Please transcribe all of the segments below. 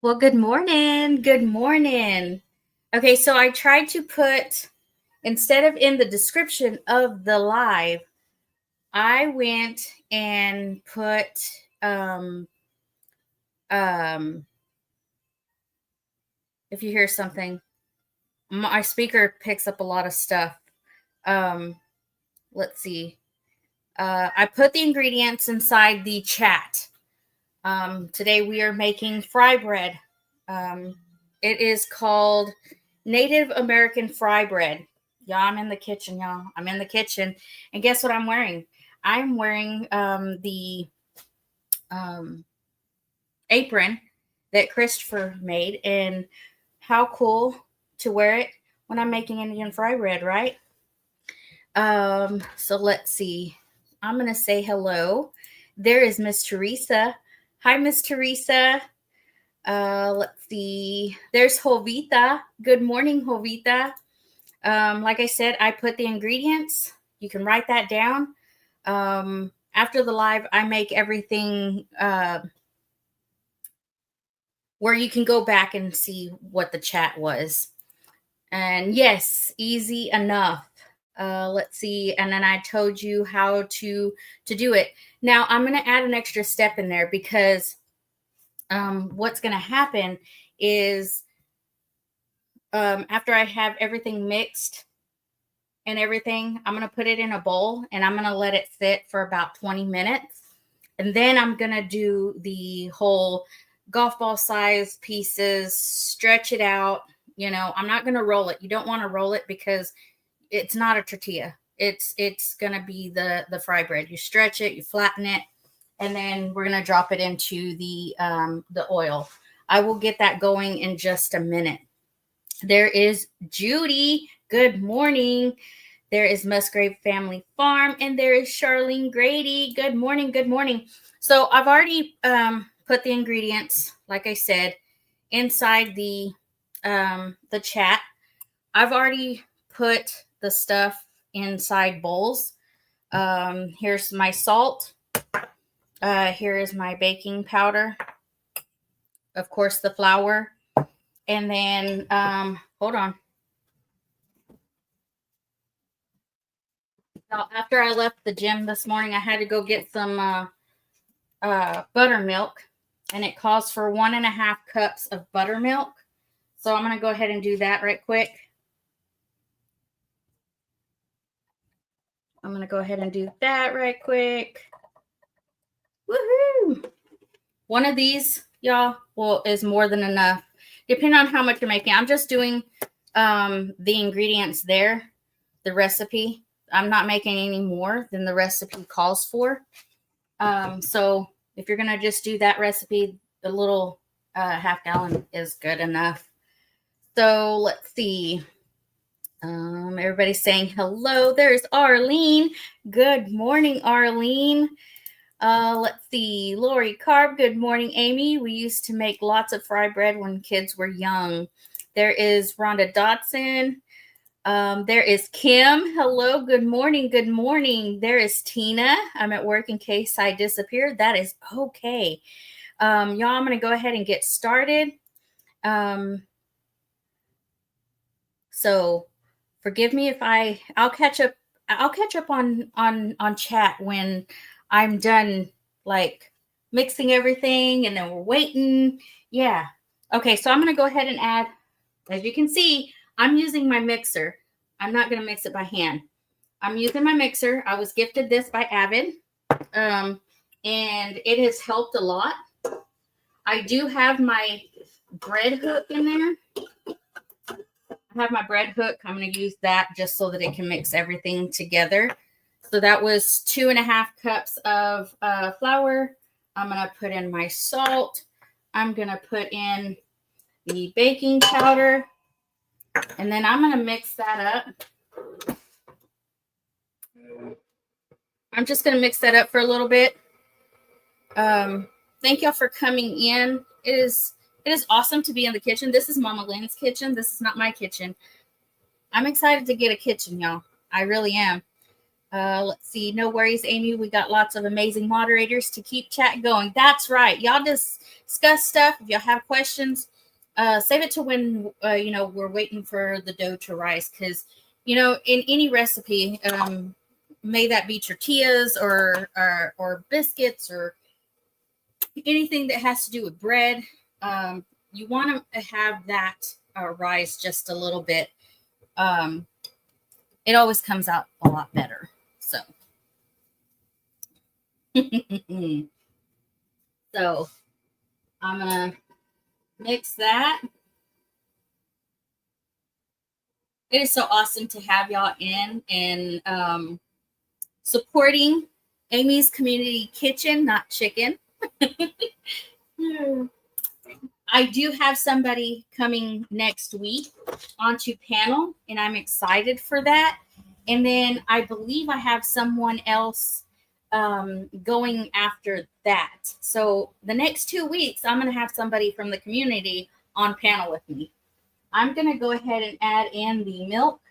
Well, good morning. Good morning. Okay, so I tried to put, instead of in the description of the live, I went and put, if you hear something, my speaker picks up a lot of stuff. Let's see. I put the ingredients inside the chat. Today we are making fry bread. It is called Native American fry bread. Y'all, I'm in the kitchen, y'all. I'm in the kitchen. And guess what I'm wearing? I'm wearing the apron that Christopher made. And how cool to wear it when I'm making Indian fry bread, right? So let's see. I'm going to say hello. There is Miss Teresa. Hi, Miss Teresa. Let's see. There's Jovita. Good morning, Jovita. Like I said, I put the ingredients. You can write that down. After the live, I make everything where you can go back and see what the chat was. And yes, easy enough. Let's see. And then I told you how to do it. Now I'm going to add an extra step in there because what's going to happen is after I have everything mixed and everything, I'm going to put it in a bowl and I'm going to let it sit for about 20 minutes. And then I'm going to do the whole golf ball size pieces, stretch it out. You know, I'm not going to roll it. You don't want to roll it because it's not a tortilla. It's going to be the fry bread. You stretch it, you flatten it, and then we're going to drop it into the oil. I will get that going in just a minute. There is Judy. Good morning. There is Musgrave Family Farm, and there is Charlene Grady. Good morning. Good morning. So I've already put the ingredients, like I said, inside the chat. I've already put the stuff inside bowls. Here's my salt. Here is my baking powder. Of course, the flour. And then, hold on. Now, after I left the gym this morning, I had to go get some buttermilk. And it calls for 1.5 cups of buttermilk. So I'm going to go ahead and do that right quick. I'm going to go ahead and do that right quick. Woohoo! One of these, y'all, is more than enough, depending on how much you're making. I'm just doing the ingredients there, the recipe. I'm not making any more than the recipe calls for. So if you're going to just do that recipe, the little half gallon is good enough. So let's see. Everybody's saying hello. There's Arlene. Good morning, Arlene. Let's see. Lori Carb. Good morning, Amy. We used to make lots of fry bread when kids were young. There is Rhonda Dotson. There is Kim. Hello. Good morning. Good morning. There is Tina. I'm at work in case I disappeared. That is okay. Y'all, I'm going to go ahead and get started. So forgive me if I'll catch up. I'll catch up on chat when I'm done, like mixing everything, and then we're waiting. Yeah. Okay. So I'm going to go ahead and add, as you can see, I'm using my mixer. I'm not going to mix it by hand. I'm using my mixer. I was gifted this by Avid, and it has helped a lot. I do have my bread hook in there. I have my bread hook. I'm going to use that just so that it can mix everything together. So that was 2.5 cups of flour. I'm going to put in my salt. I'm going to put in the baking powder. And then I'm going to mix that up. I'm just going to mix that up for a little bit. Thank y'all for coming in. It is awesome to be in the kitchen. This is Mama Lynn's kitchen. This is not my kitchen. I'm excited to get a kitchen, y'all. I really am. Let's see. No worries, Amy. We got lots of amazing moderators to keep chat going. That's right. Y'all discuss stuff. If y'all have questions, save it to when we're waiting for the dough to rise. Because in any recipe, may that be tortillas or biscuits or anything that has to do with bread, you want to have that rise just a little bit. It always comes out a lot better. So. So I'm gonna mix that. It is so awesome to have y'all in and supporting Amy's Community Kitchen, not chicken. I do have somebody coming next week onto panel, and I'm excited for that. And then I believe I have someone else going after that. So the next 2 weeks, I'm going to have somebody from the community on panel with me. I'm going to go ahead and add in the milk.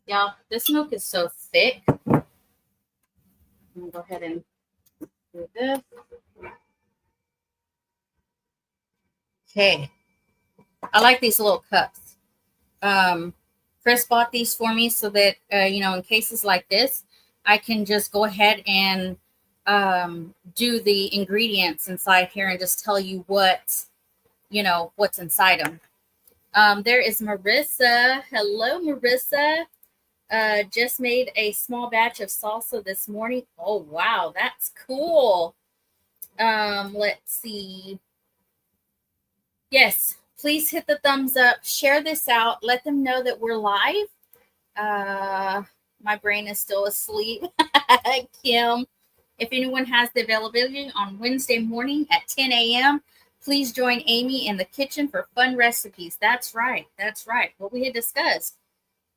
Y'all, this milk is so thick. I'm going to go ahead and do this. Okay. I like these little cups. Chris bought these for me so that, in cases like this, I can just go ahead and do the ingredients inside here and just tell you what's inside them. There is Marissa. Hello, Marissa. Just made a small batch of salsa this morning. Oh, wow. That's cool. Let's see. Yes. Please hit the thumbs up, share this out, let them know that we're live. My brain is still asleep. Kim, if anyone has the availability on Wednesday morning at 10 a.m., please join Amy in the kitchen for fun recipes. That's right. That's right. What we had discussed.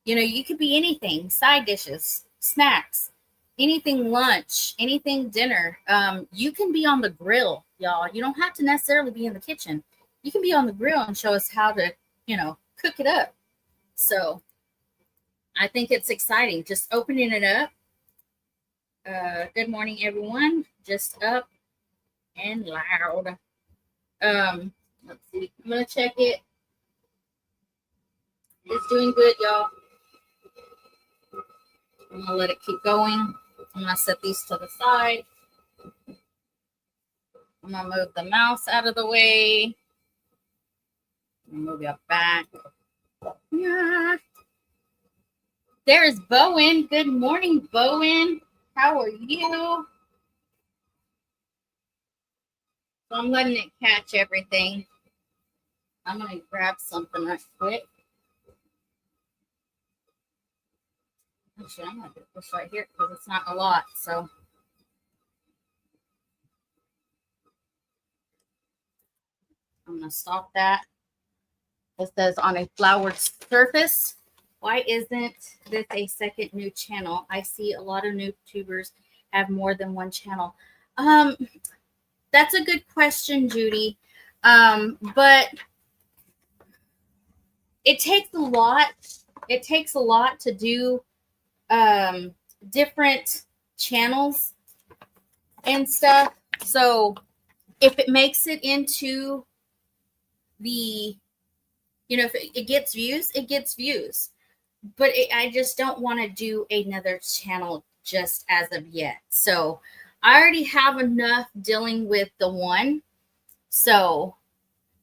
You could be anything, side dishes, snacks, anything lunch, anything dinner. You can be on the grill, y'all. You don't have to necessarily be in the kitchen. You can be on the grill and show us how to, cook it up. So I think it's exciting. Just opening it up. Good morning, everyone. Just up and loud. Let's see. I'm going to check it. It's doing good, y'all. I'm going to let it keep going. I'm going to set these to the side. I'm going to move the mouse out of the way. Move your back. Yeah. There's Bowen. Good morning, Bowen. How are you? So I'm letting it catch everything. I'm going to grab something right quick. Actually, I'm going to put this right here because it's not a lot. So I'm going to stop that. It says on a floured surface. Why isn't this a second new channel? I see a lot of new YouTubers have more than one channel. That's a good question, Judy. But it takes a lot. It takes a lot to do different channels and stuff. So if it makes it into the, if it gets views, it gets views. But I just don't want to do another channel just as of yet. So I already have enough dealing with the one. So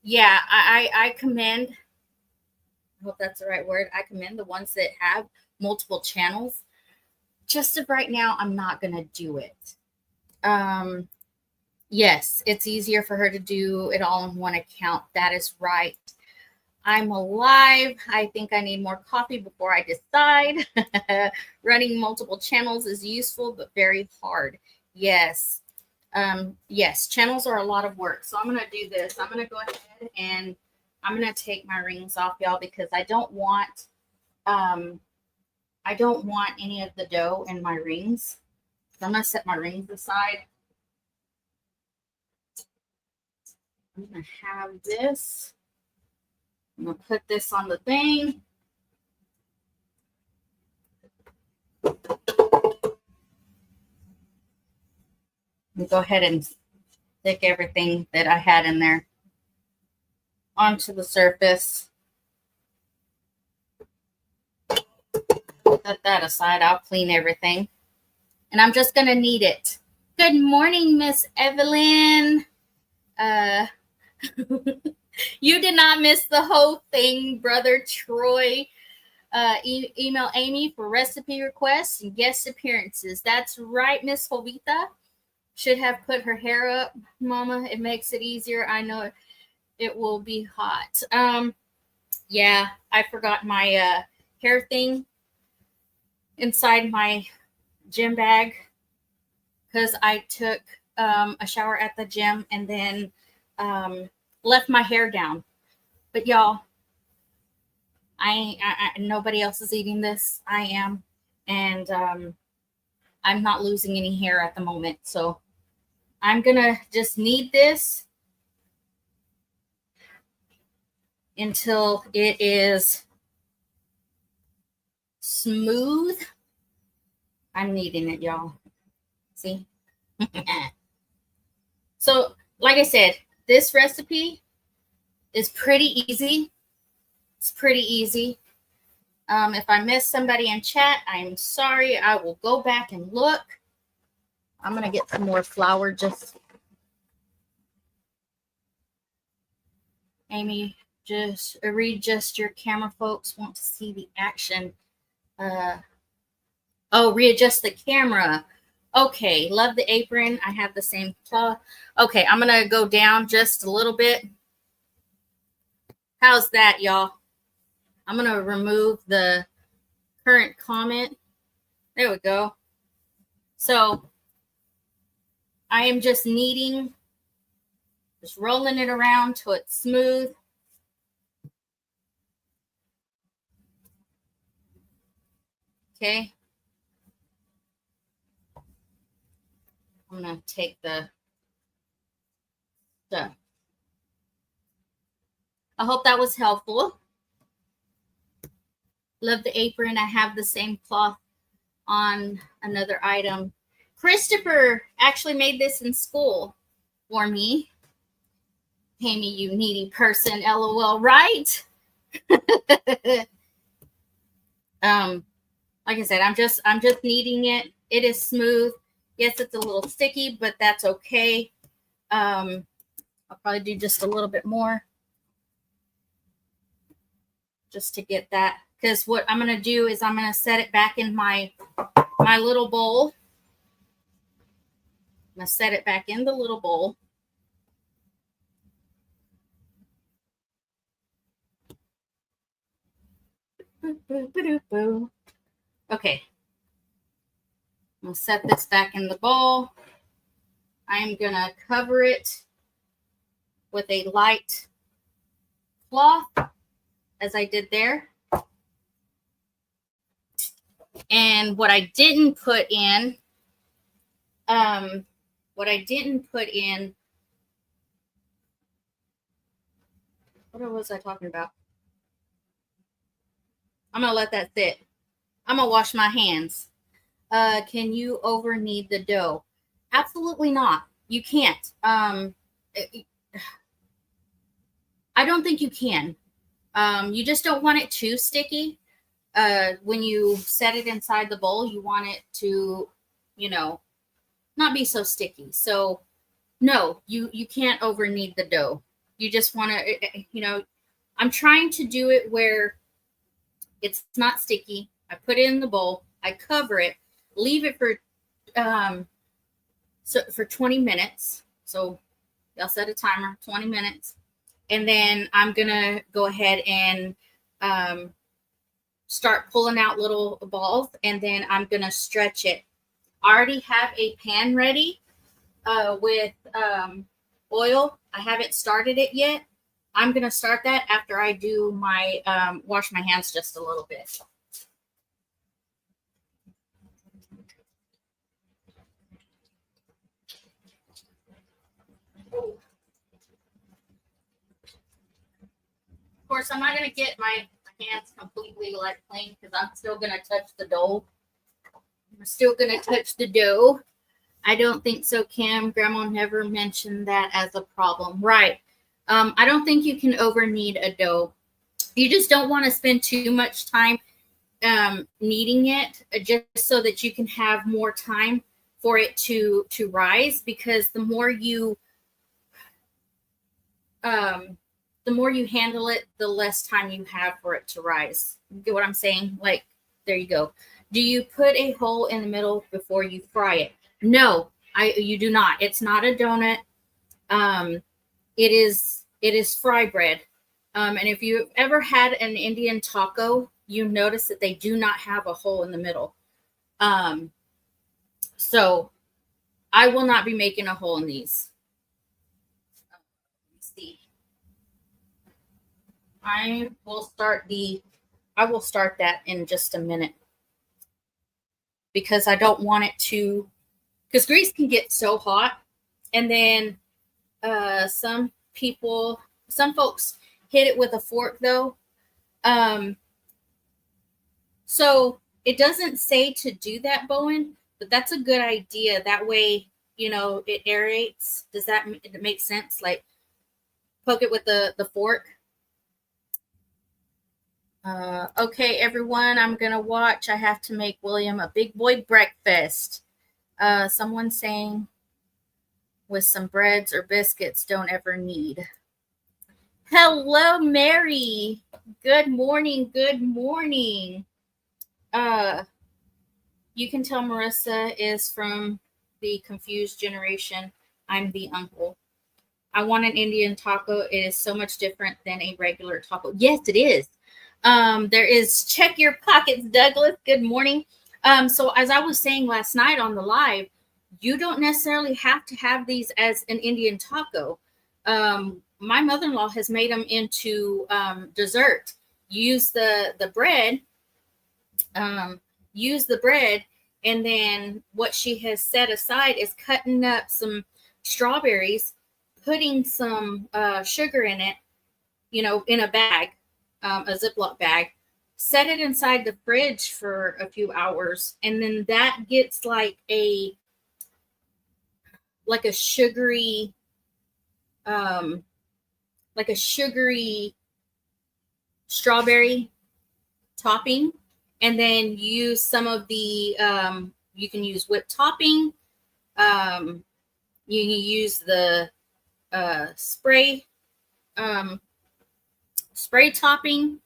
yeah, I commend, I hope that's the right word. I commend the ones that have multiple channels. Just of right now, I'm not going to do it. Yes, it's easier for her to do it all on one account. That is right. I'm alive. I think I need more coffee before I decide. Running multiple channels is useful, but very hard. Yes. Yes, channels are a lot of work. So I'm going to do this. I'm going to go ahead and I'm going to take my rings off, y'all, because I don't want any of the dough in my rings. So I'm going to set my rings aside. I'm going to have this. I'm gonna put this on the thing. And go ahead and stick everything that I had in there onto the surface. Set that aside. I'll clean everything. And I'm just going to knead it. Good morning, Miss Evelyn. You did not miss the whole thing, Brother Troy. Email Amy for recipe requests and guest appearances. That's right, Miss Jovita. Should have put her hair up, Mama. It makes it easier. I know it will be hot. Yeah, I forgot my hair thing inside my gym bag because I took a shower at the gym and then left my hair down. But y'all, I nobody else is eating this. I am, and I'm not losing any hair at the moment. So I'm gonna just knead this until it is smooth. I'm kneading it, y'all. See? So, like I said, this recipe is pretty easy. It's pretty easy. If I missed somebody in chat, I'm sorry. I will go back and look. I'm going to get some more flour. Just Amy, just readjust your camera, folks. Want to see the action. Oh, readjust the camera. Okay, love the apron. I have the same cloth. Okay, I'm going to go down just a little bit. How's that, y'all? I'm going to remove the current comment. There we go. So I am just kneading, just rolling it around till it's smooth. Okay. I'm going to take the stuff. I hope that was helpful. Love the apron. I have the same cloth on another item. Christopher actually made this in school for me. Amy, you needy person, LOL, right? Like I said, I'm just kneading it. It is smooth. Yes, it's a little sticky, but that's okay. I'll probably do just a little bit more just to get that. Because what I'm going to do is I'm going to set it back in my little bowl. I'm going to set it back in the little bowl. Okay. I'm going to set this back in the bowl. I'm going to cover it with a light cloth, as I did there. And what I didn't put in, what was I talking about? I'm going to let that sit. I'm going to wash my hands. Can you over knead the dough? Absolutely not. You can't. I don't think you can. You just don't want it too sticky. When you set it inside the bowl, you want it to, not be so sticky. So no, you can't over knead the dough. You just want to, I'm trying to do it where it's not sticky. I put it in the bowl. I cover it, leave it for 20 minutes. So I'll set a timer, 20 minutes. And then I'm going to go ahead and start pulling out little balls. And then I'm going to stretch it. I already have a pan ready with oil. I haven't started it yet. I'm going to start that after I do my wash my hands just a little bit. Of course, I'm not going to get my hands completely like clean because I'm still going to touch the dough. I'm still going to touch the dough. I don't think so, Kim. Grandma never mentioned that as a problem. Right. I don't think you can over knead a dough. You just don't want to spend too much time kneading it just so that you can have more time for it to rise, because the more you handle it, the less time you have for it to rise. You get what I'm saying? Like, there you go. Do you put a hole in the middle before you fry it? No, you do not. It's not a donut. It is fry bread. And if you've ever had an Indian taco, you notice that they do not have a hole in the middle. So I will not be making a hole in these. Let's see. I will start that in just a minute, because I don't want it to, because grease can get so hot, and then some folks hit it with a fork though. So it doesn't say to do that, Bowen, but that's a good idea. That way, it aerates. Does that make sense? Like, poke it with the fork. Okay, everyone, I'm going to watch. I have to make William a big boy breakfast. Someone saying with some breads or biscuits, don't ever knead. Hello, Mary. Good morning. Good morning. You can tell Marissa is from the confused generation. I'm the uncle. I want an Indian taco. It is so much different than a regular taco. Yes, it is. There is check your pockets, Douglas. Good morning. So as I was saying last night on the live, you don't necessarily have to have these as an Indian taco. My mother-in-law has made them into dessert. Use the bread. Use the bread, and then what she has set aside is cutting up some strawberries, putting some sugar in it, in a bag, a Ziploc bag, set it inside the fridge for a few hours, and then that gets like a sugary strawberry topping. And then use some of the, you can use whipped topping. You can use the spray topping.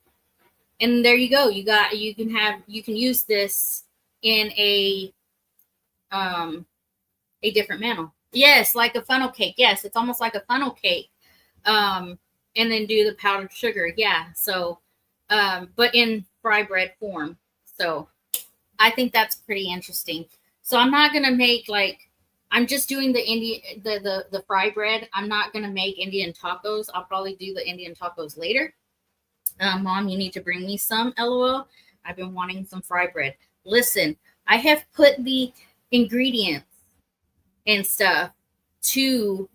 And there you go. You can use this in a different manner. Yes, like a funnel cake. Yes, it's almost like a funnel cake. And then do the powdered sugar. Yeah. So, but in fry bread form. So I think that's pretty interesting. So I'm not going to make I'm just doing the fry bread. I'm not going to make Indian tacos. I'll probably do the Indian tacos later. Mom, you need to bring me some, LOL. I've been wanting some fry bread. Listen, I have put the ingredients and stuff to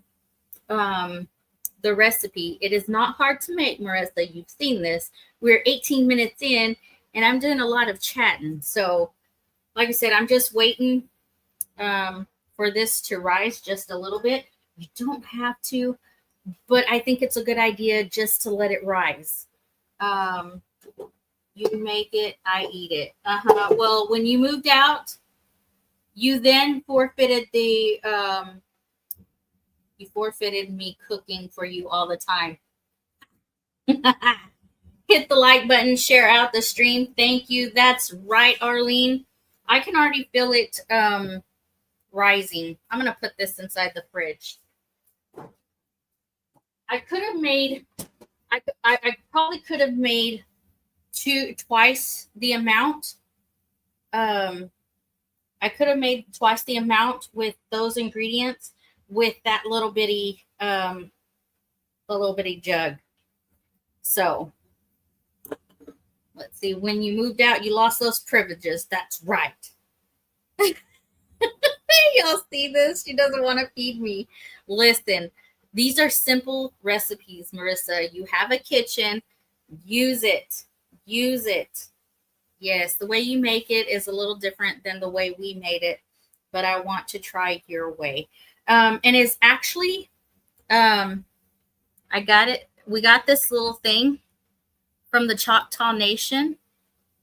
the recipe. It is not hard to make, Marissa. You've seen this. We're 18 minutes in, and I'm doing a lot of chatting. So, like I said, I'm just waiting for this to rise just a little bit. You don't have to, but I think it's a good idea just to let it rise. You make it, I eat it. Well, when you moved out, you then forfeited you forfeited me cooking for you all the time. Hit the like button, share out the stream. Thank you. That's right, Arlene. I can already feel it rising. I'm going to put this inside the fridge. I could have made, I probably could have made twice the amount. I could have made twice the amount with those ingredients with that little bitty jug. So let's see. When you moved out, you lost those privileges. That's right. Y'all see this? She doesn't want to feed me. Listen, these are simple recipes, Marissa. You have a kitchen. Use it. Use it. Yes, the way you make it is a little different than the way we made it, but I want to try your way. And it's actually, I got it. We got this little thing from the Choctaw Nation.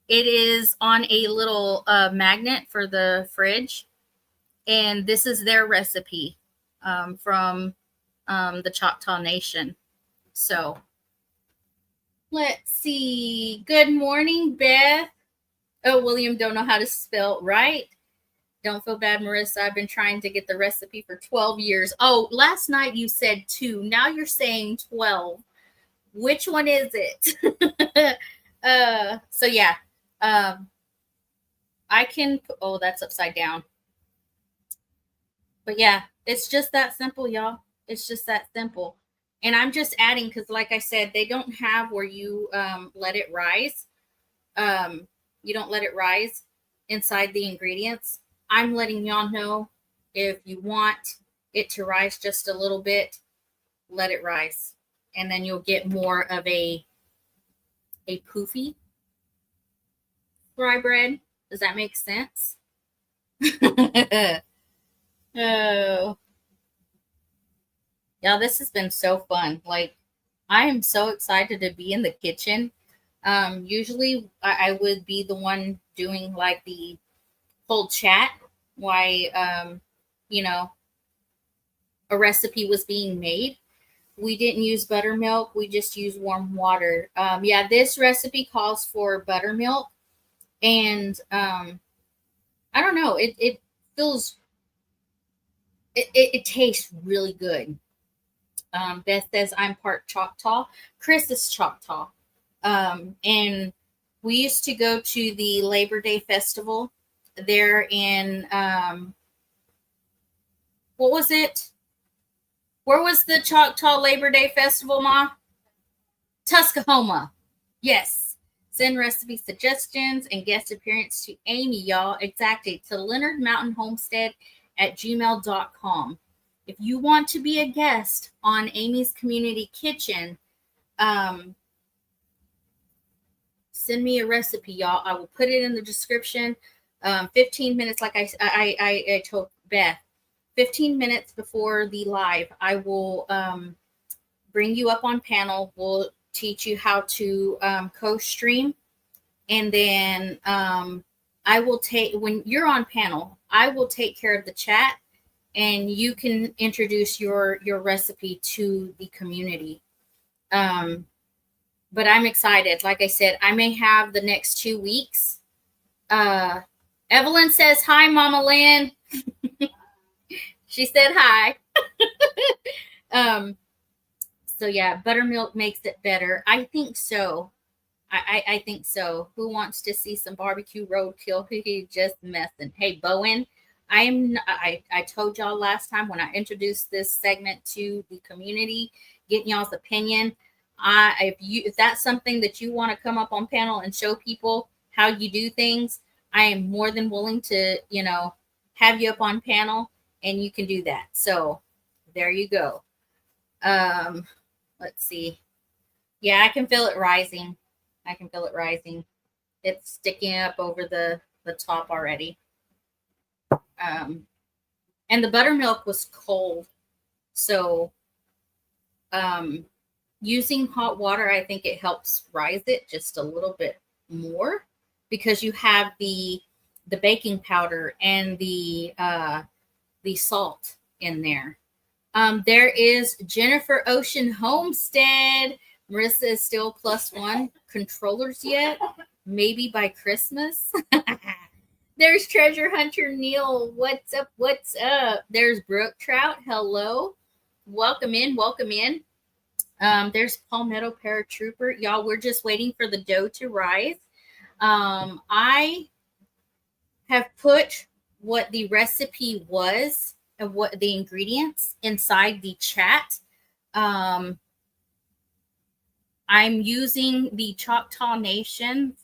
It is on a little magnet for the fridge, and this is their recipe from the Choctaw Nation. So let's see. Good morning, Beth. Oh, William don't know how to spell right. Don't feel bad, Marissa. I've been trying to get the recipe for 12 years. Oh, last night you said 2. Now you're saying 12. Which one is it? So yeah. I can, oh, that's upside down. But yeah, it's just that simple, y'all. It's just that simple. And I'm just adding because, like I said, they don't have where you let it rise. You don't let it rise inside the ingredients. I'm letting y'all know if you want it to rise just a little bit, let it rise. And then you'll get more of a poofy rye bread. Does that make sense? Oh. Yeah, this has been so fun. Like, I am so excited to be in the kitchen. Usually I would be the one doing like the whole chat why a recipe was being made. We didn't use buttermilk, we just used warm water. Yeah, this recipe calls for buttermilk, and I don't know, it feels it tastes really good. Beth says I'm part Choctaw. Chris is Choctaw. And we used to go to the Labor Day festival there in what was it? Where was the Choctaw Labor Day festival, Ma? Tuscahoma. Yes. Send recipe suggestions and guest appearance to Amy, y'all. Exactly. To Leonard Mountain Homestead at gmail.com. If you want to be a guest on Amy's Community Kitchen, send me a recipe, y'all. I will put it in the description. 15 minutes, like I told Beth, 15 minutes before the live, I will bring you up on panel. We'll teach you how to co-stream. And then I will take, when you're on panel, I will take care of the chat, and you can introduce your recipe to the community. But I'm excited. Like I said, I may have the next 2 weeks. Evelyn says, hi, Mama Lynn. She said hi. So yeah, buttermilk makes it better. I think so. I think so. Who wants to see some barbecue roadkill? He just messing. Hey, Bowen, I told y'all last time when I introduced this segment to the community, getting y'all's opinion. If that's something that you want to come up on panel and show people how you do things, I am more than willing to, have you up on panel, and you can do that. So there you go. Let's see. Yeah, I can feel it rising. I can feel it rising. It's sticking up over the top already. And the buttermilk was cold. So using hot water, I think it helps rise it just a little bit more, because you have the baking powder and the salt in there. There is Jennifer Ocean Homestead. Marissa is still +1. Controllers yet? Maybe by Christmas. There's Treasure Hunter Neil. What's up? What's up? There's Brooke Trout. Hello. Welcome in. Welcome in. There's Palmetto Paratrooper. Y'all, we're just waiting for the dough to rise. I have put what the recipe was and what the ingredients inside the chat. I'm using the Choctaw Nation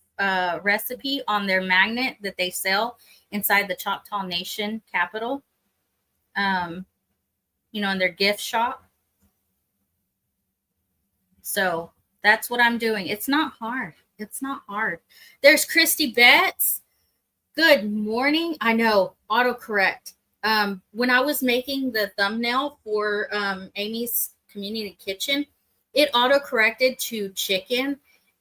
recipe on their magnet that they sell inside the Choctaw Nation capital, in their gift shop. So That's what I'm doing. It's not hard. It's not hard. There's Christy Betts. Good morning. I know, autocorrect. When I was making the thumbnail for Amy's community kitchen, it autocorrected to chicken,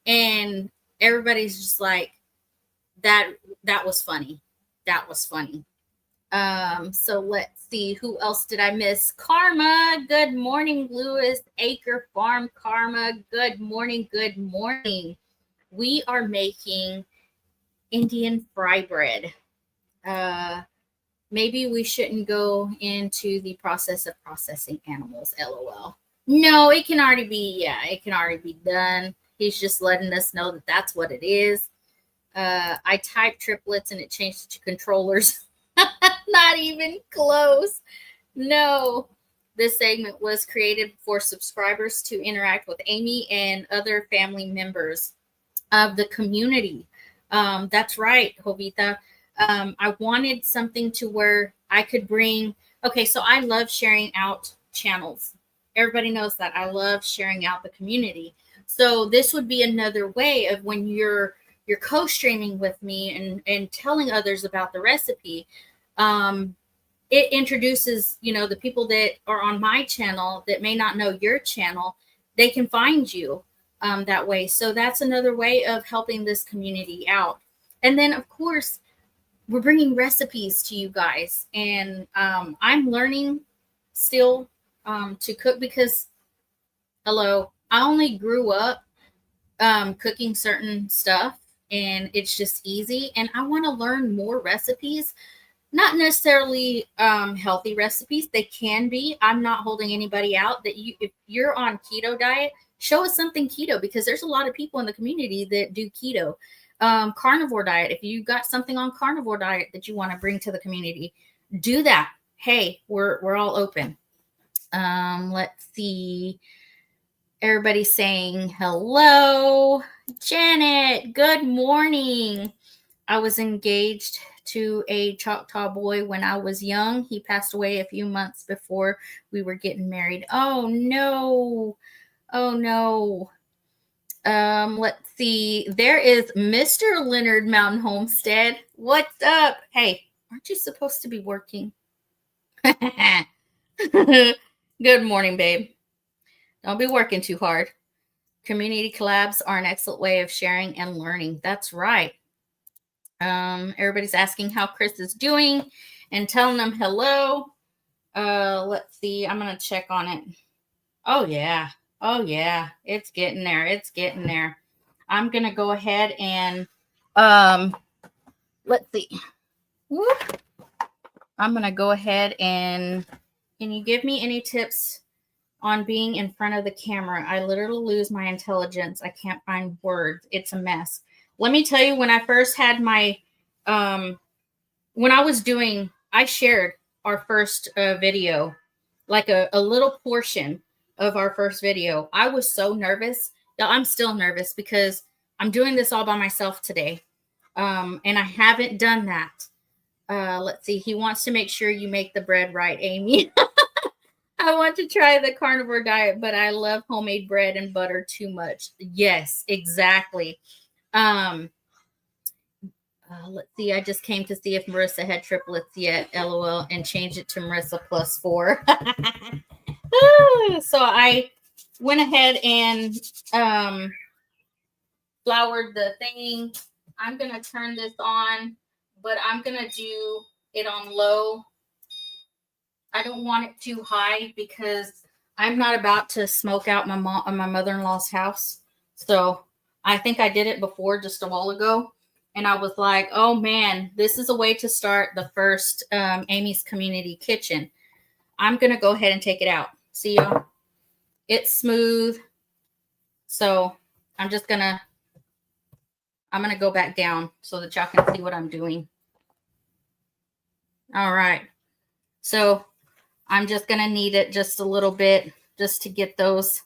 and everybody's just like, that was funny. That was funny. So let's see, who else did I miss? Karma. Good morning, Lewis Acre Farm. Karma. Good morning. Good morning. We are making Indian fry bread. Maybe we shouldn't go into the process of processing animals. LOL. No, it can already be. Yeah, it can already be done. He's just letting us know that that's what it is. I typed triplets and it changed to controllers. Not even close. No. This segment was created for subscribers to interact with Amy and other family members of the community. That's right, Jovita. I wanted something to where I could bring. Okay, so I love sharing out channels. Everybody knows that. I love sharing out the community. So this would be another way of when you're co-streaming with me and telling others about the recipe. It introduces, the people that are on my channel that may not know your channel, they can find you that way. So that's another way of helping this community out. And then, of course, we're bringing recipes to you guys. And I'm learning still to cook because, hello, I only grew up cooking certain stuff and it's just easy. And I want to learn more recipes. Not necessarily healthy recipes. They can be. I'm not holding anybody out. If you're on keto diet, show us something keto, because there's a lot of people in the community that do keto. Carnivore diet. If you got something on carnivore diet that you want to bring to the community, do that. Hey, we're all open. Let's see. Everybody's saying hello. Janet, good morning. I was engaged to a Choctaw boy when I was young. He passed away a few months before we were getting married. Oh no. Oh no. Let's see. There is Mr. Leonard Mountain Homestead. What's up? Hey, aren't you supposed to be working? Good morning, babe. Don't be working too hard. Community collabs are an excellent way of sharing and learning. That's right. Everybody's asking how Chris is doing and telling them hello. Let's see. I'm going to check on it. Oh, yeah. Oh, yeah. It's getting there. It's getting there. I'm going to go ahead and let's see. Whoop. I'm going to go ahead and can you give me any tips on being in front of the camera? I literally lose my intelligence. I can't find words. It's a mess. Let me tell you, when I first had my, when I was doing, I shared our first video, like a little portion of our first video. I was so nervous. I'm still nervous because I'm doing this all by myself today. And I haven't done that. Let's see. He wants to make sure you make the bread right, Amy. I want to try the carnivore diet, but I love homemade bread and butter too much. Yes, exactly. Let's see. I just came to see if Marissa had triplets yet, LOL, and changed it to Marissa +4. So I went ahead and floured the thing. I'm going to turn this on, but I'm going to do it on low. I don't want it too high because I'm not about to smoke out my mother-in-law's house. So I think I did it before just a while ago. And I was like, oh man, this is a way to start the first Amy's Community Kitchen. I'm going to go ahead and take it out. See y'all? It's smooth. So I'm going to go back down so that y'all can see what I'm doing. All right. So I'm just going to knead it just a little bit just to get those.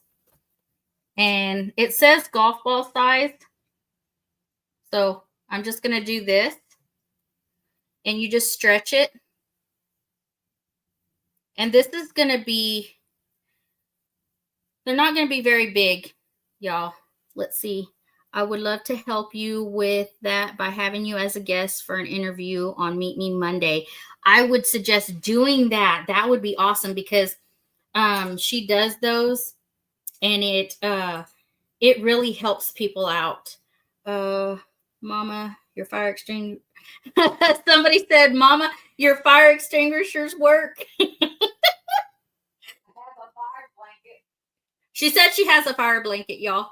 And it says golf ball size. So I'm just going to do this. And you just stretch it. And this is going to be, they're not going to be very big, y'all. let's see. I would love to help you with that by having you as a guest for an interview on Meet Me Monday. I would suggest doing that. That would be awesome because she does those, and it really helps people out. Mama, your fire extinguisher. Somebody said, Mama, your fire extinguishers work. She said she has a fire blanket, y'all.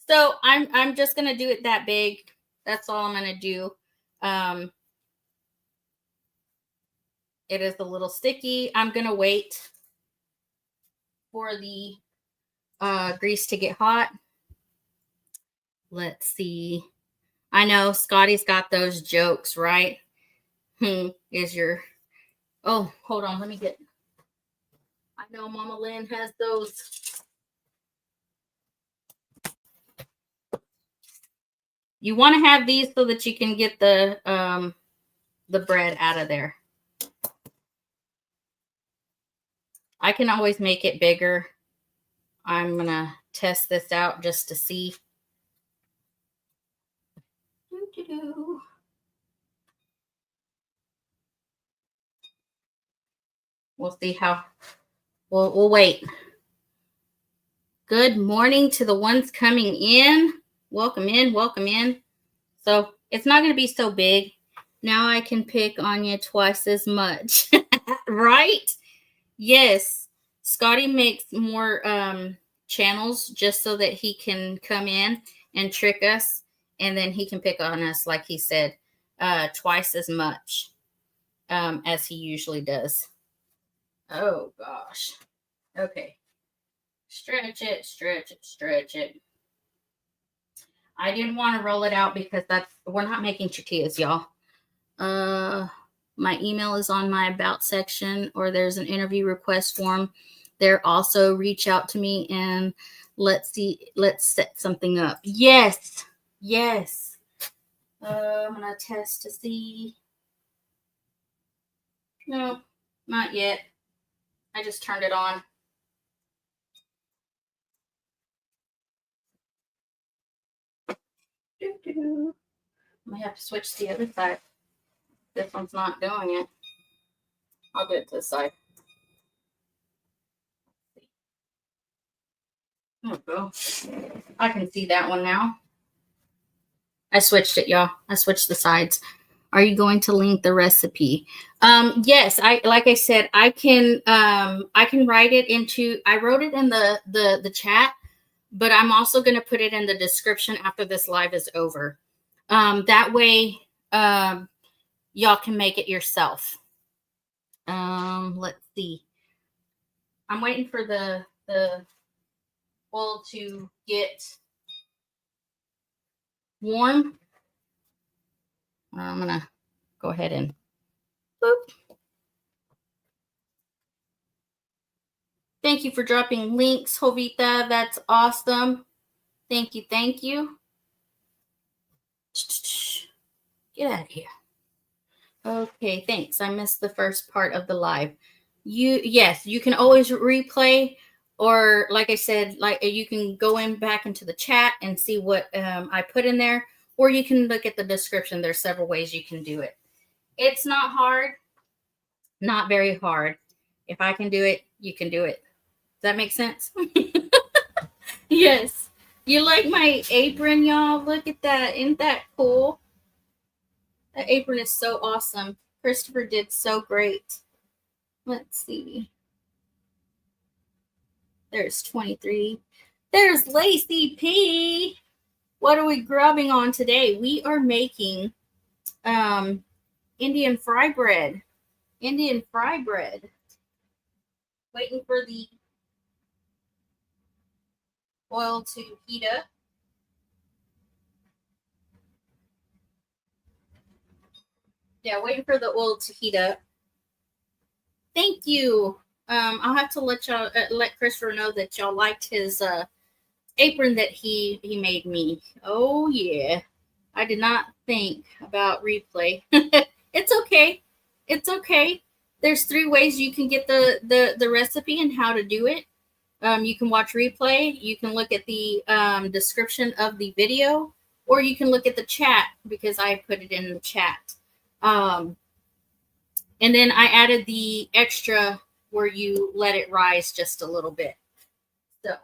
So I'm just gonna do it that big. That's all I'm gonna do. It is a little sticky. I'm gonna wait for the grease to get hot. Let's see. I know Scotty's got those jokes, right? Is your oh, hold on, let me get. I know Mama Lynn has those. You want to have these so that you can get the bread out of there. I can always make it bigger. I'm gonna test this out just to see. We'll see how. We'll wait. Good morning to the ones coming in. Welcome in, welcome in. So it's not going to be so big. Now I can pick on you twice as much, right? Yes. Scotty makes more channels just so that he can come in and trick us, and then he can pick on us, like he said, twice as much as he usually does. Oh, gosh. Okay. Stretch it, stretch it, stretch it. I didn't want to roll it out because we're not making tortillas, y'all. My email is on my about section, or there's an interview request form there. Also reach out to me and let's set something up. Yes. I'm gonna test to see. No, not yet. I just turned it on. I might have to switch to the other side. This one's not doing it. I'll do it to the side. There we go. I can see that one now. I switched it, y'all. I switched the sides. Are you going to link the recipe? Yes, like I said, I can write it into. I wrote it in the chat, but I'm also going to put it in the description after this live is over. That way, y'all can make it yourself. Let's see. I'm waiting for the oil to get warm. I'm gonna go ahead and boop. Thank you for dropping links, Jovita. That's awesome. Thank you. Get out of here. Okay, thanks. I missed the first part of the live. Yes, you can always replay, or like I said, like you can go back into the chat and see what I put in there, or you can look at the description. There's several ways you can do it. It's not hard, not very hard. If I can do it, you can do it. Does that make sense? Yes. You like my apron, y'all? Look at that. Isn't that cool? That apron is so awesome. Christopher did so great. Let's see. There's 23. There's Lacey P. What are we grubbing on today? We are making Indian fry bread. Waiting for the oil to heat up. Yeah, waiting for the oil to heat up. Thank you. I'll have to let Christopher know that y'all liked his apron that he made me. Oh yeah. I did not think about replay. It's okay. There's 3 ways you can get the recipe and how to do it. You can watch replay. You can look at the description of the video, or you can look at the chat because I put it in the chat. And then I added the extra where you let it rise just a little bit. So,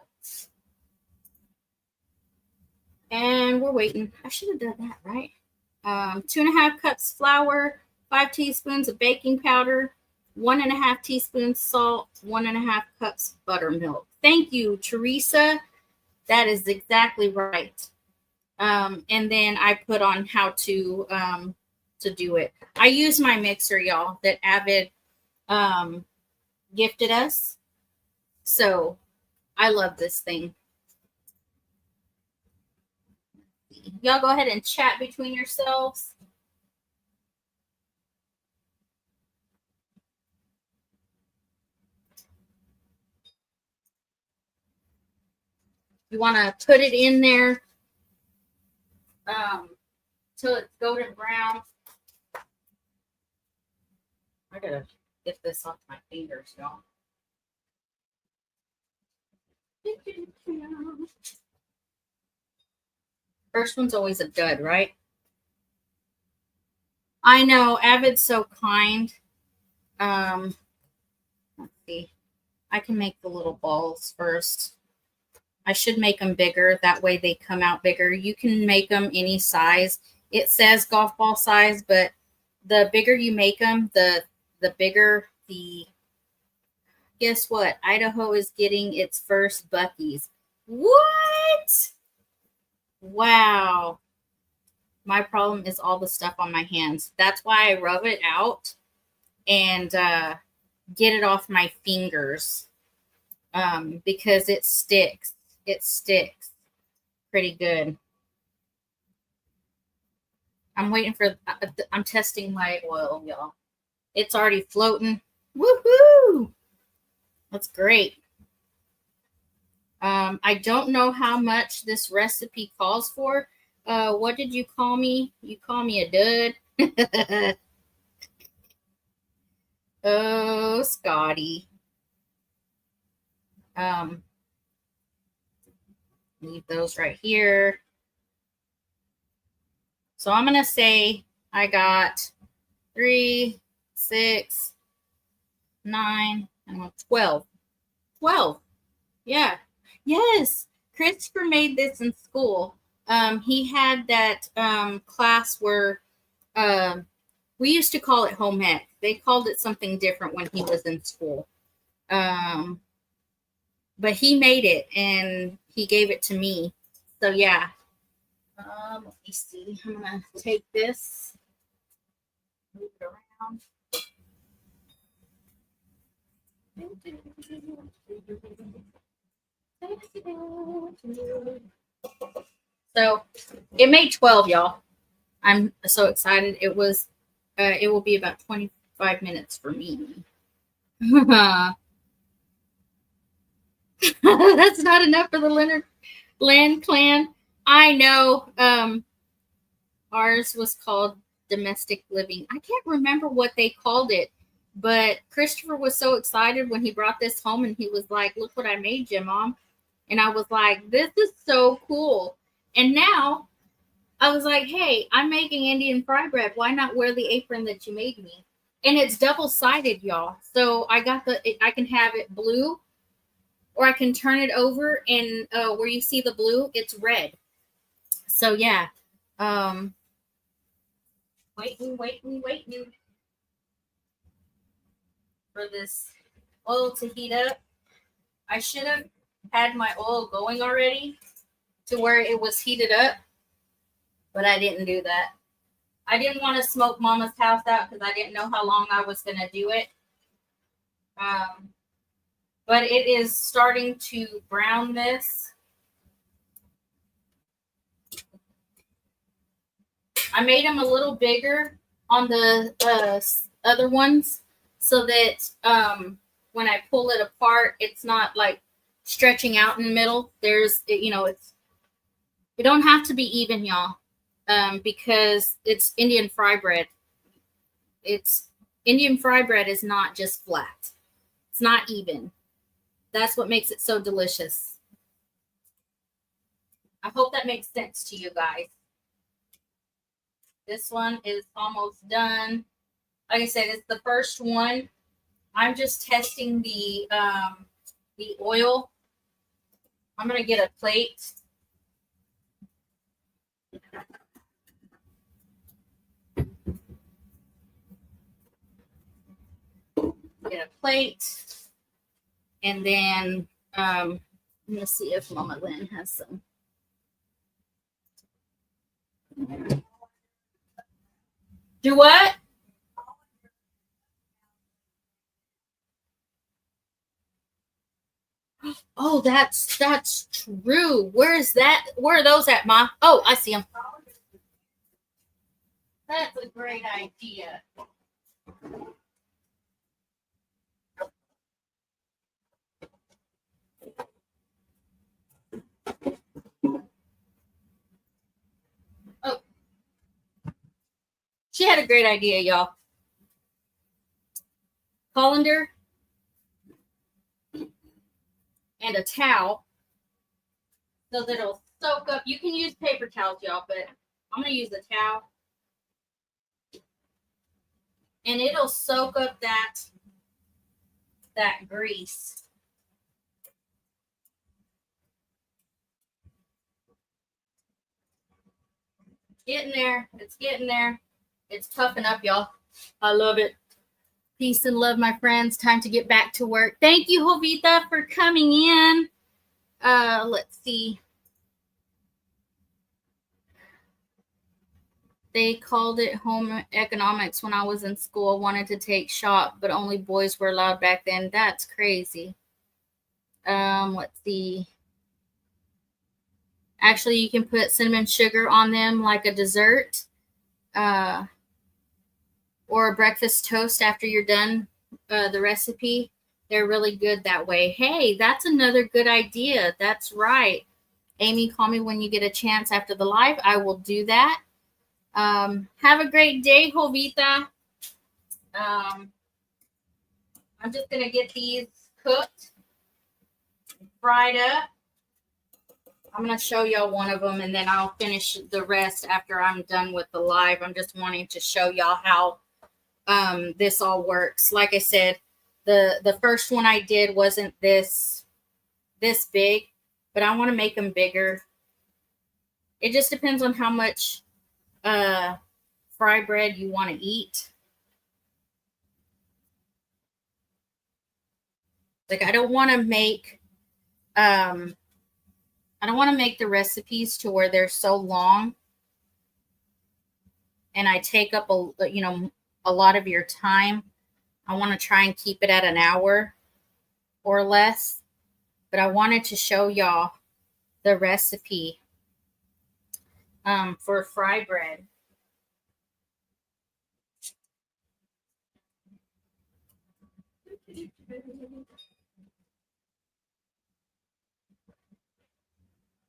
and we're waiting. I should have done that, right? 2.5 cups flour, 5 teaspoons of baking powder, 1.5 teaspoons salt, 1.5 cups buttermilk. Thank you, Teresa. That is exactly right. And then I put on how to do it. I use my mixer, y'all, that Avid gifted us. So I love this thing. Y'all go ahead and chat between yourselves. You want to put it in there till it's golden brown. I gotta get this off my fingers, y'all. First one's always a dud, right? I know, Avid's so kind. Let's see. I can make the little balls first. I should make them bigger. That way they come out bigger. You can make them any size. It says golf ball size, but the bigger you make them, the bigger the... Guess what? Idaho is getting its first Buc-ee's. What? Wow. My problem is all the stuff on my hands. That's why I rub it out and get it off my fingers because it sticks. It sticks pretty good. I'm waiting for, I'm testing my oil, y'all. It's already floating. Woohoo! That's great. I don't know how much this recipe calls for. What did you call me? You call me a dud? Oh, Scotty. Leave those right here. So I'm going to say I got 3, 6, 9, and 12. 12. Yeah. Yes. Christopher made this in school. He had that class where we used to call it home ec. They called it something different when he was in school. But he made it and he gave it to me. So yeah. Let me see. I'm gonna take this, move it around. So it made 12, y'all. I'm so excited. It will be about 25 minutes for me. That's not enough for the Leonard Land clan. I know. Ours was called domestic living. I can't remember what they called it, but Christopher was so excited when he brought this home and he was like, "Look what I made you, Mom." And I was like, "This is so cool." And now I was like, "Hey, I'm making Indian fry bread. Why not wear the apron that you made me?" And it's double-sided, y'all. So I can have it blue, or I can turn it over and where you see the blue, it's red. So yeah. Waiting for this oil to heat up. I should have had my oil going already to where it was heated up, but I didn't do that. I didn't want to smoke Mama's house out because I didn't know how long I was going to do it. But it is starting to brown this. I made them a little bigger on the other ones so that when I pull it apart, it's not like stretching out in the middle. There's, it don't have to be even, y'all, because it's Indian fry bread. Indian fry bread is not just flat. It's not even. That's what makes it so delicious. I hope that makes sense to you guys. This one is almost done. Like I said, it's the first one. I'm just testing the oil. I'm gonna get a plate. Get a plate, and then I'm gonna see if Mama Lynn has some. Do what? Oh, that's true. Where is that? Where are those at, Ma? Oh, I see them. That's a great idea. Oh, she had a great idea, y'all. Colander and a towel so that it'll soak up. You can use paper towels, y'all, but I'm gonna use a towel. And it'll soak up that grease. Getting there. It's getting there. It's puffing up, y'all. I love it. Peace and love, my friends. Time to get back to work. Thank you, Jovita, for coming in. Let's see. They called it home economics when I was in school. Wanted to take shop, but only boys were allowed back then. That's crazy. Let's see. Actually, you can put cinnamon sugar on them like a dessert. Or a breakfast toast after you're done the recipe. They're really good that way. Hey, that's another good idea. That's right. Amy, call me when you get a chance after the live. I will do that. Have a great day, Jovita. I'm just going to get these cooked, fried up. I'm going to show y'all one of them, and then I'll finish the rest after I'm done with the live. I'm just wanting to show y'all how this all works. Like I said, the first one I did wasn't this big, but I want to make them bigger. It just depends on how much fry bread you want to eat. Like I don't want to make the recipes to where they're so long and I take up a lot of your time. I want to try and keep it at an hour or less, but I wanted to show y'all the recipe for fry bread.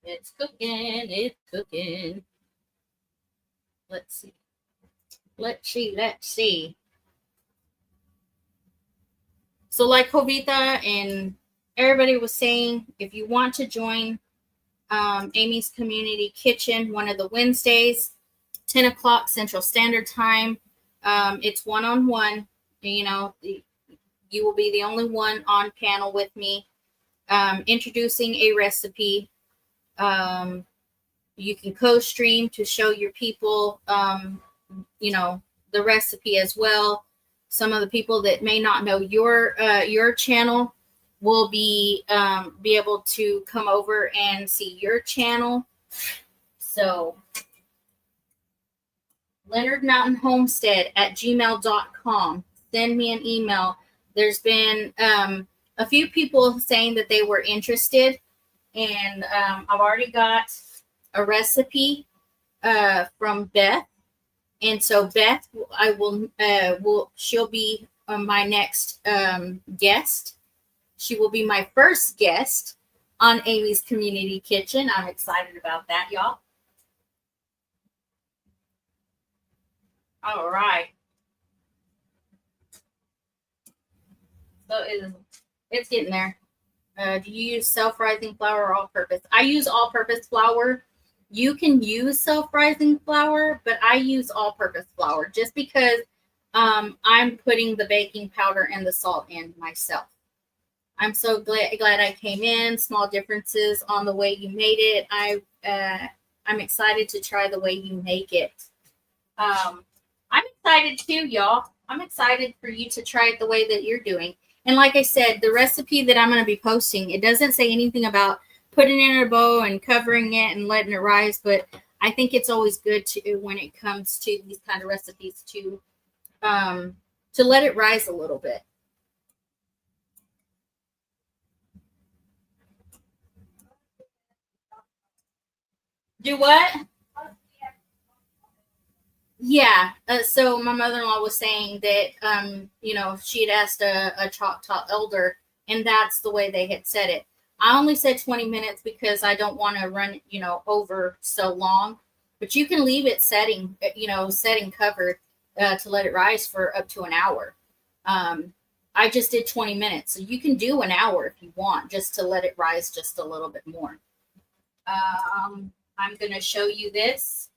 It's cooking. It's cooking. Let's see. Let's see. So like Jovita and everybody was saying, if you want to join Amy's Community Kitchen one of the Wednesdays, 10 o'clock Central Standard Time, it's one-on-one. You know, you will be the only one on panel with me introducing a recipe. You can co-stream to show your people, the recipe as well. Some of the people that may not know your channel will be able to come over and see your channel. So Leonard Mountain Homestead at gmail.com. Send me an email. There's been a few people saying that they were interested, and I've already got a recipe from Beth. And so Beth, she'll be my next guest. She will be my first guest on Amy's Community Kitchen. I'm excited about that, y'all. All right. So it's getting there. Do you use self-rising flour or all-purpose? I use all-purpose flour. You can use self-rising flour, but I use all-purpose flour just because I'm putting the baking powder and the salt in myself. I'm so glad I came in. Small differences on the way you made it. I'm excited to try the way you make it. I'm excited too, y'all. I'm excited for you to try it the way that you're doing. And like I said, the recipe that I'm going to be posting, it doesn't say anything about putting it in a bowl and covering it and letting it rise. But I think it's always good to, when it comes to these kind of recipes, to let it rise a little bit. Do what? Yeah. So my mother-in-law was saying that, she had asked a Choctaw elder, and that's the way they had said it. I only said 20 minutes because I don't want to run, over so long. But you can leave it setting covered to let it rise for up to an hour. I just did 20 minutes. So you can do an hour if you want, just to let it rise just a little bit more. I'm going to show you this.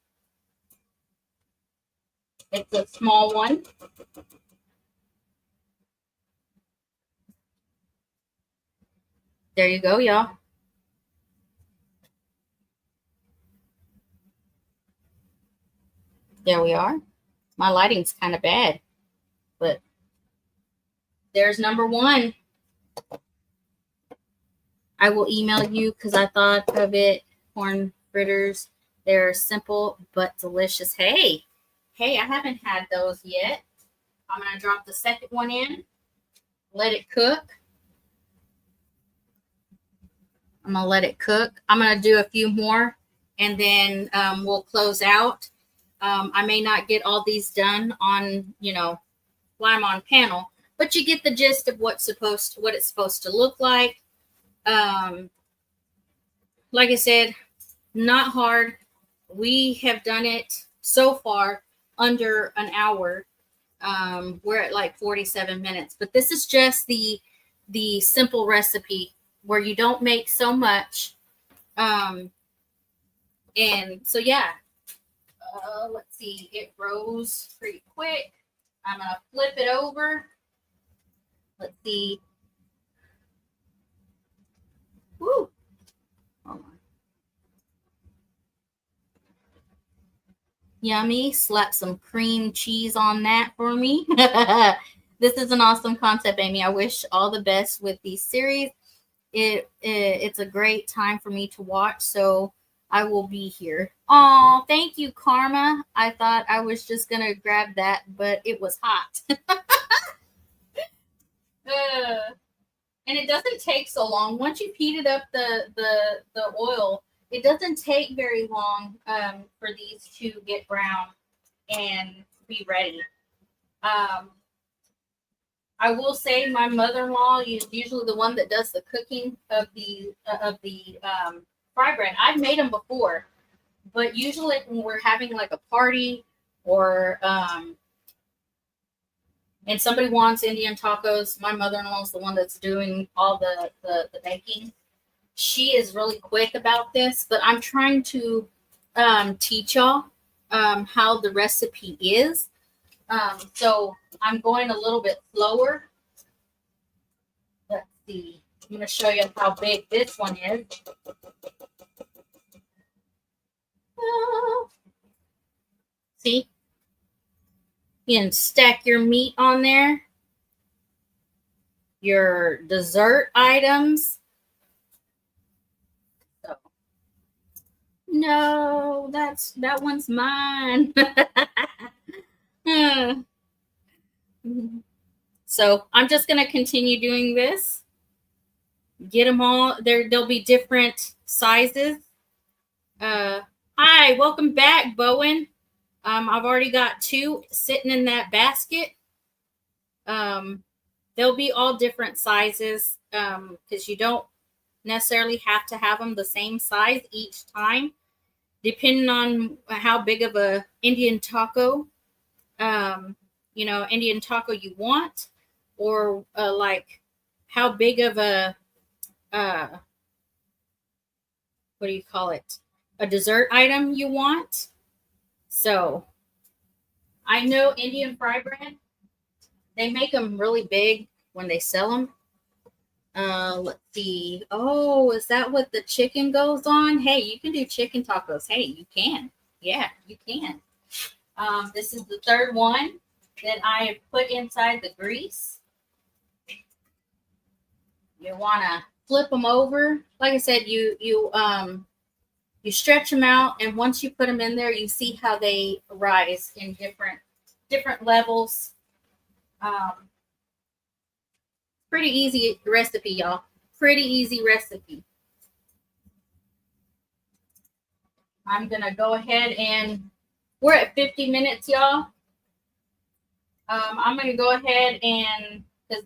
It's a small one. There you go, y'all. There we are. My lighting's kind of bad, but there's number one. I will email you because I thought of it. Corn fritters. They're simple but delicious. Hey, I haven't had those yet. I'm going to drop the second one in. Let it cook. I'm going to let it cook. I'm going to do a few more, and then we'll close out. I may not get all these done on, while I'm on panel, but you get the gist of what it's supposed to look like. Like I said, not hard. We have done it so far under an hour. We're at like 47 minutes, but this is just the simple recipe where you don't make so much. And so, yeah, let's see, it rose pretty quick. I'm going to flip it over. Let's see. Woo. Hold on. Yummy. Slap some cream cheese on that for me. This is an awesome concept, Amy. I wish all the best with these series. It's a great time for me to watch, so I will be here. Oh, thank you, Karma. I thought I was just going to grab that, but it was hot. And it doesn't take so long. Once you've heated up the oil, it doesn't take very long for these to get brown and be ready. I will say my mother-in-law is usually the one that does the cooking of the fry bread. I've made them before, but usually when we're having like a party or and somebody wants Indian tacos, my mother-in-law is the one that's doing all the baking. She is really quick about this, but I'm trying to teach y'all how the recipe is. So I'm going a little bit slower. Let's see. I'm going to show you how big this one is. See? You can stack your meat on there. Your dessert items. So, no, that one's mine. So I'm just going to continue doing this. Get them all. There'll be different sizes. Hi, welcome back, Bowen. I've already got 2 sitting in that basket. They'll be all different sizes because you don't necessarily have to have them the same size each time, depending on how big of a Indian taco you want, or like how big of a what do you call it? A dessert item you want. So I know Indian fry bread, they make them really big when they sell them. Let's see. Oh, is that what the chicken goes on? Hey, you can do chicken tacos. Hey, you can. Yeah, you can. This is the third one that I have put inside the grease. You want to flip them over. Like I said, you stretch them out, and once you put them in there, you see how they rise in different levels. Pretty easy recipe, y'all. Pretty easy recipe. I'm gonna go ahead and we're at 50 minutes, y'all. I'm gonna go ahead and because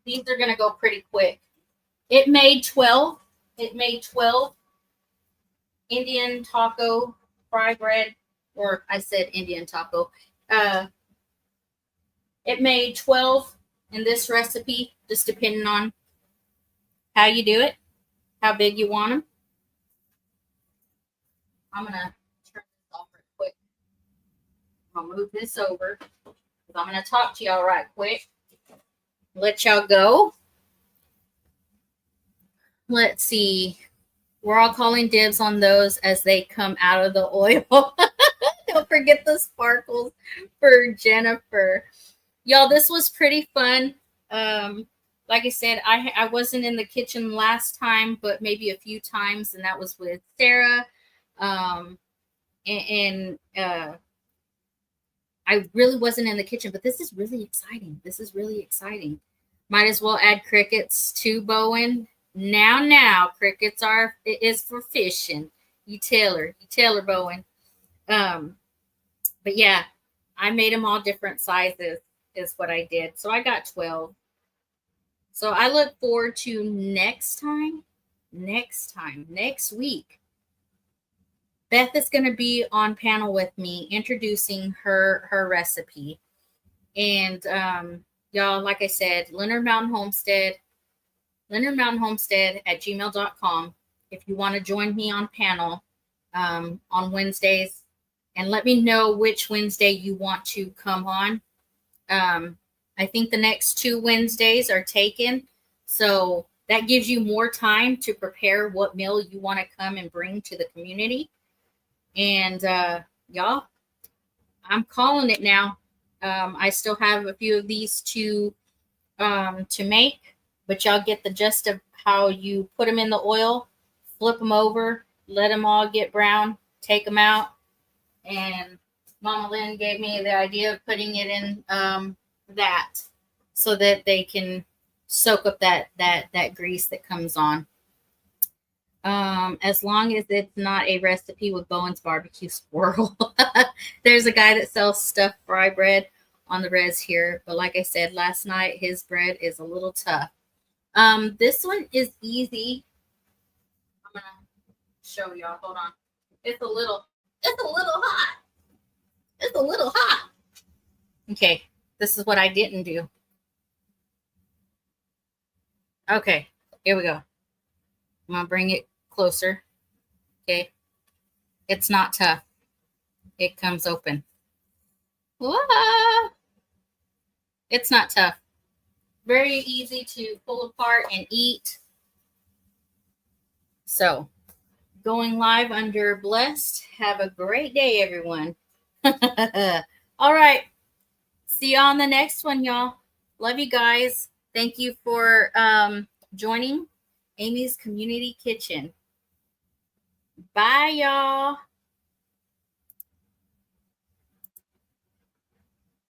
these are gonna go pretty quick. It made 12. It made 12 Indian taco fry bread, or I said Indian taco. It made 12 in this recipe, just depending on how you do it, how big you want them. I'm going to turn this off real quick. I'll move this over because I'm going to talk to y'all right quick. Let y'all go. Let's see. We're all calling dibs on those as they come out of the oil. Don't forget the sparkles for Jennifer. Y'all, this was pretty fun. Like I said, I wasn't in the kitchen last time, but maybe a few times, and that was with Sarah. I really wasn't in the kitchen, but this is really exciting. This is really exciting. Might as well add crickets to Bowen. Now, crickets is for fishing. You tell her, Bowen. But yeah, I made them all different sizes is what I did. So I got 12. So I look forward to next week. Beth is going to be on panel with me introducing her recipe. And y'all, like I said, Leonard Mountain Homestead at gmail.com if you want to join me on panel on Wednesdays, and let me know which Wednesday you want to come on. I think the next 2 Wednesdays are taken, so that gives you more time to prepare what meal you want to come and bring to the community. And y'all, I'm calling it now. I still have a few of these to make, but y'all get the gist of how you put them in the oil, flip them over, let them all get brown, take them out. And Mama Lynn gave me the idea of putting it in that so that they can soak up that grease that comes on. As long as it's not a recipe with Bowen's barbecue squirrel. There's a guy that sells stuffed fry bread on the res here, but like I said last night, his bread is a little tough. This one is easy. I'm gonna show y'all. Hold on. It's a little hot. It's a little hot. Okay, this is what I didn't do. Okay, here we go. I'm gonna bring it closer. Okay, it's not tough. It comes open. Whoa. It's not tough. Very easy to pull apart and eat. So, going live under blessed. Have a great day, everyone. All right. See you on the next one, y'all. Love you guys. Thank you for joining Amy's Community Kitchen. Bye, y'all.